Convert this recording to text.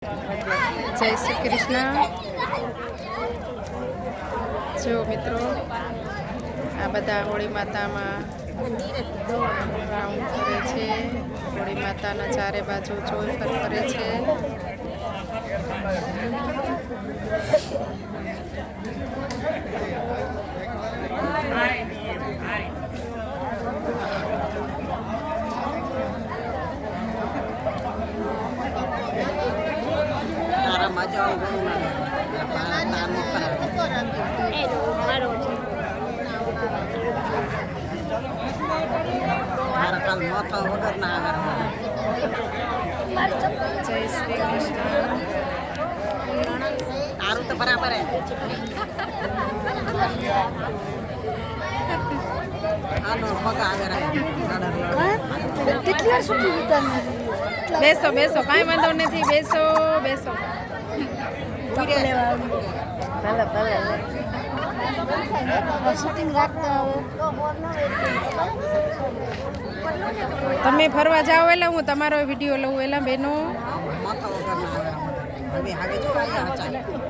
જય શ્રી કૃષ્ણ। જો મિત્રો આ બધા હોળી માતામાં રાઉન્ડ કરે છે। હોળી માતાના ચારે બાજુ ચોફર કરે છે। જય શ્રી કૃષ્ણ। તારું તો બરાબર હે આનો પગ આગળ કેટલા સુધી ઉતારને બેસો બેસો કાંઈ વાંધો નથી બેસો બેસો ભલે ભલે શૂટિંગ રાખતા તમે ફરવા જાઓ એટલે હું તમારો વિડીયો લઉં એલા બહેનો। માથા વગરના હવે જો આયા હતા।